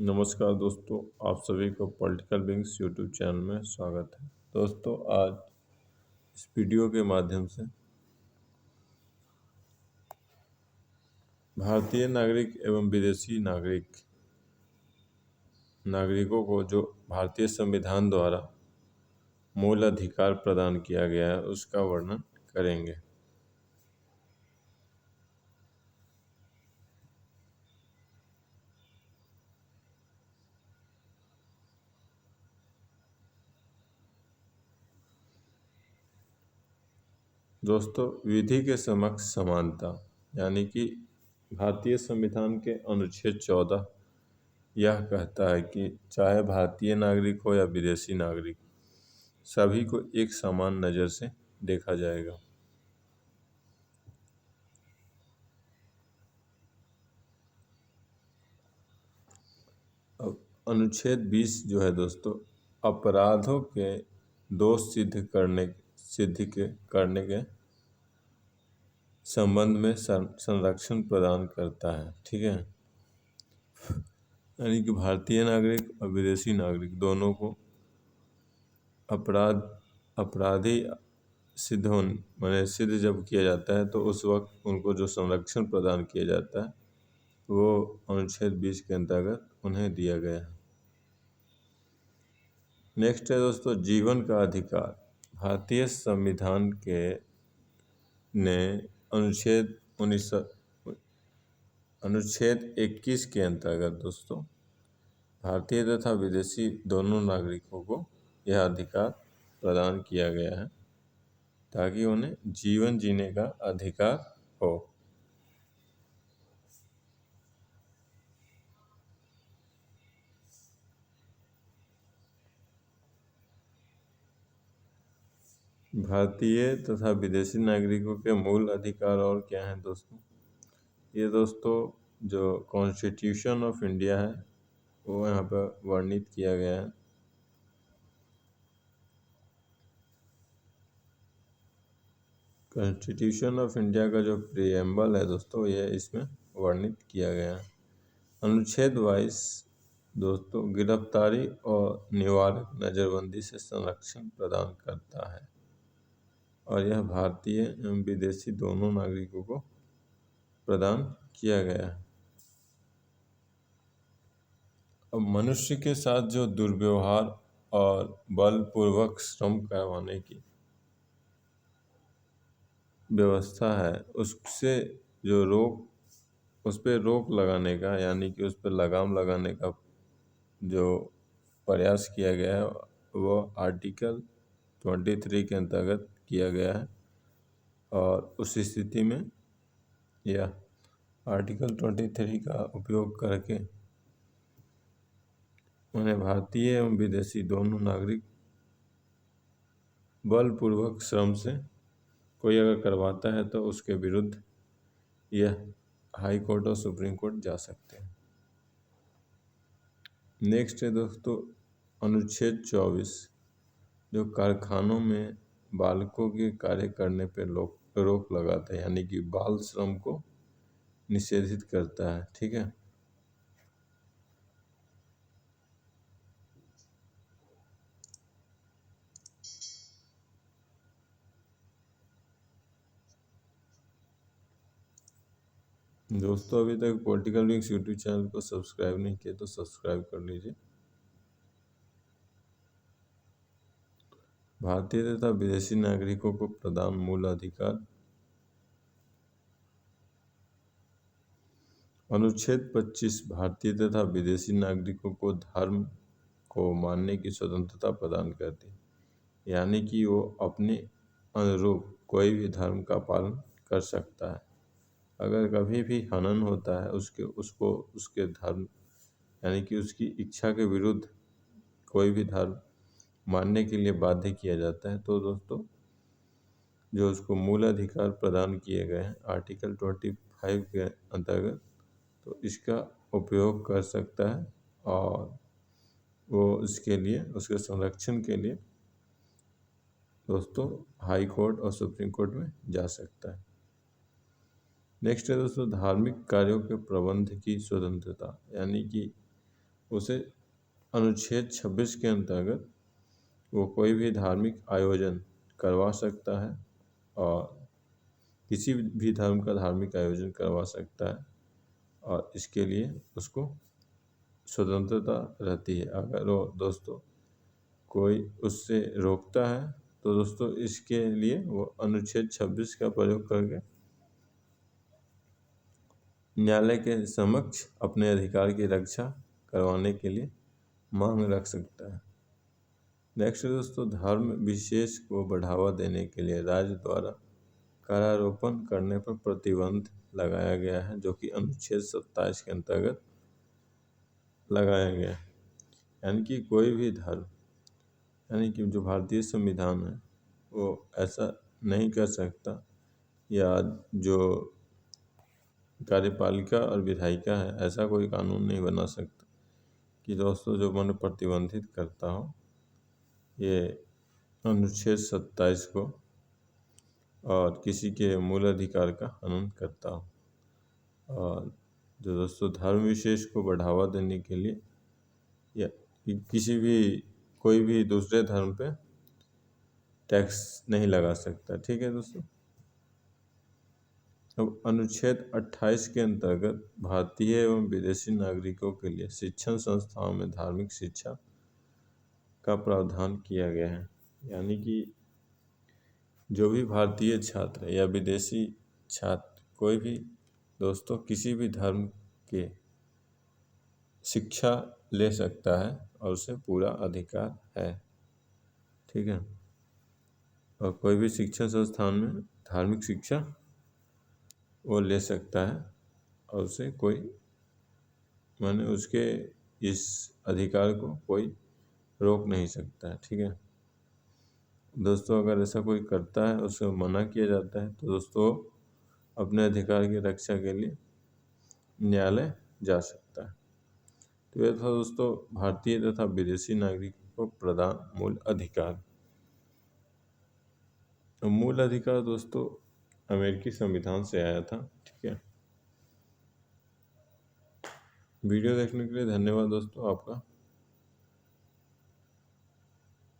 नमस्कार दोस्तों, आप सभी को पॉलिटिकल विंग्स यूट्यूब चैनल में स्वागत है। दोस्तों, आज इस वीडियो के माध्यम से भारतीय नागरिक एवं विदेशी नागरिकों को जो भारतीय संविधान द्वारा मूल अधिकार प्रदान किया गया है उसका वर्णन करेंगे। दोस्तों, विधि के समक्ष समानता यानी कि भारतीय संविधान के अनुच्छेद 14 यह कहता है कि चाहे भारतीय नागरिक हो या विदेशी नागरिक, सभी को एक समान नज़र से देखा जाएगा। अब अनुच्छेद 20 जो है दोस्तों, अपराधों के दोष करने के संबंध में संरक्षण प्रदान करता है। ठीक है, यानी कि भारतीय नागरिक और विदेशी नागरिक दोनों को अपराधी सिद्ध जब किया जाता है तो उस वक्त उनको जो संरक्षण प्रदान किया जाता है वो अनुच्छेद 20 के अंतर्गत उन्हें दिया गया है। नेक्स्ट है दोस्तों, जीवन का अधिकार। भारतीय संविधान के ने अनुच्छेद 21 के अंतर्गत दोस्तों भारतीय तथा विदेशी दोनों नागरिकों को यह अधिकार प्रदान किया गया है ताकि उन्हें जीवन जीने का अधिकार हो। भारतीय तथा विदेशी नागरिकों के मूल अधिकार और क्या हैं दोस्तों? ये दोस्तों जो कॉन्स्टिट्यूशन ऑफ इंडिया है वो यहाँ पर वर्णित किया गया है। कॉन्स्टिट्यूशन ऑफ इंडिया का जो प्रीएम्बल है दोस्तों, ये इसमें वर्णित किया गया है। अनुच्छेद 22 दोस्तों गिरफ्तारी और निवारक नज़रबंदी से संरक्षण प्रदान करता है और यह भारतीय एवं विदेशी दोनों नागरिकों को प्रदान किया गया है। अब मनुष्य के साथ जो दुर्व्यवहार और बलपूर्वक श्रम करवाने की व्यवस्था है उस पर रोक लगाने का यानी कि उस पर लगाम लगाने का जो प्रयास किया गया है वो आर्टिकल 23 के अंतर्गत किया गया है और उस स्थिति में यह आर्टिकल 23 का उपयोग करके उन्हें भारतीय एवं विदेशी दोनों नागरिक बलपूर्वक श्रम से कोई अगर करवाता है तो उसके विरुद्ध यह हाई कोर्ट और सुप्रीम कोर्ट जा सकते हैं। नेक्स्ट है दोस्तों अनुच्छेद 24 जो कारखानों में बालकों के कार्य करने पर रोक लगाता है यानी कि बाल श्रम को निषेधित करता है। ठीक है, दोस्तों अभी तक पॉलिटिकल विंग्स यूट्यूब चैनल को सब्सक्राइब नहीं किया तो सब्सक्राइब कर लीजिए। भारतीय तथा विदेशी नागरिकों को प्रदान मूल अधिकार। अनुच्छेद 25 भारतीय तथा विदेशी नागरिकों को धर्म को मानने की स्वतंत्रता प्रदान करती है यानी कि वो अपने अनुरूप कोई भी धर्म का पालन कर सकता है। अगर कभी भी हनन होता है उसको उसके धर्म यानी कि उसकी इच्छा के विरुद्ध कोई भी धर्म मानने के लिए बाध्य किया जाता है तो दोस्तों जो उसको मूल अधिकार प्रदान किए गए हैं आर्टिकल 25 के अंतर्गत तो इसका उपयोग कर सकता है और वो उसके लिए उसके संरक्षण के लिए दोस्तों हाई कोर्ट और सुप्रीम कोर्ट में जा सकता है। नेक्स्ट है दोस्तों धार्मिक कार्यों के प्रबंध की स्वतंत्रता यानी कि उसे अनुच्छेद 26 के अंतर्गत वो कोई भी धार्मिक आयोजन करवा सकता है और किसी भी धर्म का धार्मिक आयोजन करवा सकता है और इसके लिए उसको स्वतंत्रता रहती है। अगर वो दोस्तों कोई उससे रोकता है तो दोस्तों इसके लिए वो अनुच्छेद 26 का प्रयोग करके न्यायालय के समक्ष अपने अधिकार की रक्षा करवाने के लिए मांग रख सकता है। नेक्स्ट दोस्तों, धर्म विशेष को बढ़ावा देने के लिए राज्य द्वारा करारोपण करने पर प्रतिबंध लगाया गया है, जो कि अनुच्छेद 27 के अंतर्गत लगाया गया है। यानी कि कोई भी धर्म, यानी कि जो भारतीय संविधान है वो ऐसा नहीं कर सकता, या जो कार्यपालिका और विधायिका है ऐसा कोई कानून नहीं बना सकता कि दोस्तों जो मन प्रतिबंधित करता हो ये अनुच्छेद 27 को और किसी के मूल अधिकार का हनन करता हो। और जो दोस्तों धर्म विशेष को बढ़ावा देने के लिए या किसी भी कोई भी दूसरे धर्म पे टैक्स नहीं लगा सकता। ठीक है दोस्तों। अब अनुच्छेद 28 के अंतर्गत भारतीय एवं विदेशी नागरिकों के लिए शिक्षण संस्थाओं में धार्मिक शिक्षा का प्रावधान किया गया है। यानी कि जो भी भारतीय छात्र या विदेशी छात्र कोई भी दोस्तों किसी भी धर्म के शिक्षा ले सकता है और उसे पूरा अधिकार है। ठीक है। और कोई भी शिक्षण संस्थान में धार्मिक शिक्षा वो ले सकता है और उसे कोई माने उसके इस अधिकार को कोई रोक नहीं सकता है। ठीक है दोस्तों। अगर ऐसा कोई करता है, उसे मना किया जाता है, तो दोस्तों अपने अधिकार की रक्षा के लिए न्यायालय जा सकता है। तो यह था दोस्तों भारतीय तथा विदेशी नागरिकों को प्रदान मूल अधिकार। तो मूल अधिकार दोस्तों अमेरिकी संविधान से आया था। ठीक है। वीडियो देखने के लिए धन्यवाद दोस्तों आपका।